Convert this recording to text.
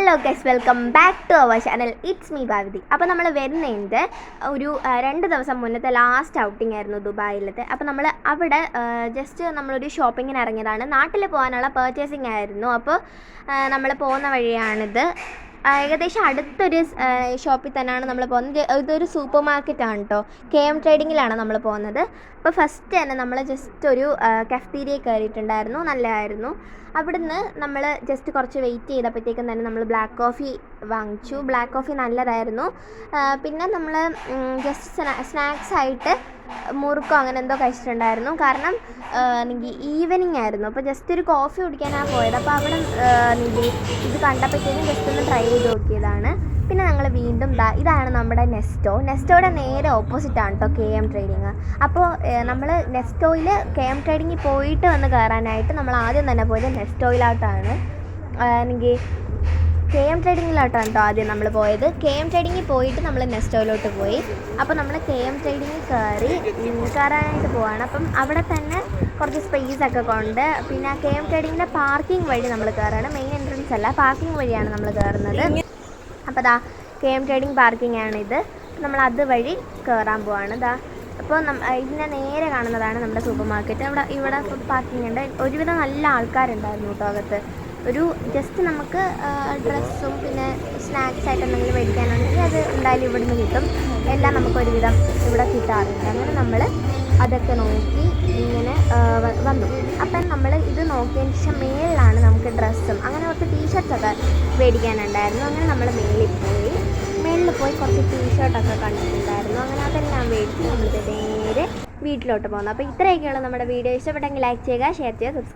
Hello guys, welcome back to our channel. It's me Bhavithi. അപ്പോൾ നമ്മൾ വരുന്നതിൻ്റെ ഒരു 2 ദിവസം മുന്നത്തെ ലാസ്റ്റ് ഔട്ടിംഗ് ആയിരുന്നു ദുബായിലത്തെ. അപ്പോൾ നമ്മൾ അവിടെ ജസ്റ്റ് നമ്മളൊരു ഷോപ്പിങ്ങിന് ഇറങ്ങിയതാണ്. നാട്ടിൽ പോകാനുള്ള പർച്ചേസിങ് ആയിരുന്നു. അപ്പോൾ നമ്മൾ പോകുന്ന വഴിയാണിത്. ഏകദേശം അടുത്തൊരു ഷോപ്പിൽ തന്നെയാണ് നമ്മൾ പോകുന്നത്. ഇതൊരു സൂപ്പർ മാർക്കറ്റാണ് കേട്ടോ. KM ട്രേഡിങ്ങിലാണ് നമ്മൾ പോകുന്നത്. അപ്പോൾ ഫസ്റ്റ് തന്നെ നമ്മൾ ജസ്റ്റ് ഒരു കഫ്റ്റീരിയ കയറിയിട്ടുണ്ടായിരുന്നു. നല്ലതായിരുന്നു. അവിടുന്ന് നമ്മൾ ജസ്റ്റ് കുറച്ച് വെയിറ്റ് ചെയ്തപ്പോഴത്തേക്കും തന്നെ നമ്മൾ ബ്ലാക്ക് കോഫി വാങ്ങിച്ചു. ബ്ലാക്ക് കോഫി നല്ലതായിരുന്നു. പിന്നെ നമ്മൾ ജസ്റ്റ് സ്നാക്സ് ആയിട്ട് മുറുക്കോ അങ്ങനെ എന്തോ കഴിച്ചിട്ടുണ്ടായിരുന്നു. കാരണം എനിക്ക് ഈവനിങ് ആയിരുന്നു. അപ്പോൾ ജസ്റ്റ് ഒരു കോഫി കുടിക്കാനാണ് പോയത്. അപ്പോൾ അവിടെ എനിക്ക് ഇത് കണ്ടപ്പോഴത്തേക്കും ജസ്റ്റ് ഒന്ന് ട്രൈ ചെയ്ത് നോക്കിയതാണ്. പിന്നെ ഞങ്ങൾ വീണ്ടും ഇതാണ് നമ്മുടെ നെസ്റ്റോയുടെ നേരെ ഓപ്പോസിറ്റാണ് കേട്ടോ KM ട്രേഡിങ്. അപ്പോൾ നമ്മൾ നെസ്റ്റോയിൽ KM ട്രേഡിങ്ങിൽ പോയിട്ട് വന്ന് കയറാനായിട്ട് നമ്മൾ ആദ്യം തന്നെ പോയത് നെസ്റ്റോയിലോട്ടാണ്. എനിക്ക് KM ട്രേഡിങ്ങിലോട്ടാണ് കേട്ടോ ആദ്യം നമ്മൾ പോയത്. KM ട്രേഡിങ്ങിൽ പോയിട്ട് നമ്മൾ നെസ്റ്റോയിലോട്ട് പോയി. അപ്പോൾ നമ്മൾ KM ട്രേഡിങ്ങിൽ കയറാനായിട്ട് പോവാണ്. അപ്പം അവിടെ തന്നെ കുറച്ച് സ്പേസൊക്കെ കൊണ്ട് പിന്നെ KM ട്രേഡിങ്ങിൻ്റെ പാർക്കിംഗ് വഴി നമ്മൾ കയറാണ്. മെയിൻ എൻട്രൻസ് അല്ല, പാർക്കിംഗ് വഴിയാണ് നമ്മൾ കയറുന്നത്. അപ്പോൾ KM ട്രേഡിങ് പാർക്കിംഗ് ആണിത്. നമ്മൾ അതുവഴി കയറാൻ പോവാണ്. അപ്പോൾ ഇതിൻ്റെ നേരെ കാണുന്നതാണ് നമ്മുടെ സൂപ്പർ മാർക്കറ്റ്. ഇവിടെ ഫുഡ് പാർക്കിംഗ് ഉണ്ട്. ഒരുവിധം നല്ല ആൾക്കാരുണ്ടായിരുന്നു കേട്ടോ അകത്ത്. ഒരു ജസ്റ്റ് നമുക്ക് ഡ്രസ്സും പിന്നെ സ്നാക്സ് ആയിട്ട് എന്തെങ്കിലും മേടിക്കാനുണ്ടെങ്കിൽ അത് എന്തായാലും ഇവിടുന്ന് കിട്ടും. എല്ലാം നമുക്ക് ഒരുവിധം ഇവിടെ കിട്ടാറുണ്ട്. അങ്ങനെ നമ്മൾ അതൊക്കെ നോക്കി ഇങ്ങനെ വന്നു. അപ്പം നമ്മൾ ഇത് നോക്കിയതിന് ശേഷം മേളിലാണ് നമുക്ക് ഡ്രസ്സും അങ്ങനെ കുറച്ച് ടീഷർട്ട്സൊക്കെ മേടിക്കാനുണ്ടായിരുന്നു. അങ്ങനെ നമ്മൾ മേളിൽ പോയി കുറച്ച് ടീഷർട്ടൊക്കെ കണ്ടിട്ടുണ്ടായിരുന്നു. അങ്ങനെ അതെല്ലാം മേടിച്ച് നമ്മൾ നേരെ വീട്ടിലോട്ട് പോകുന്നു. അപ്പോൾ ഇത്രയൊക്കെയുള്ള നമ്മുടെ വീഡിയോ. ഇഷ്ടപ്പെട്ടെങ്കിൽ ലൈക്ക് ചെയ്യുക, ഷെയർ ചെയ്യുക, സബ്സ്ക്രൈബ്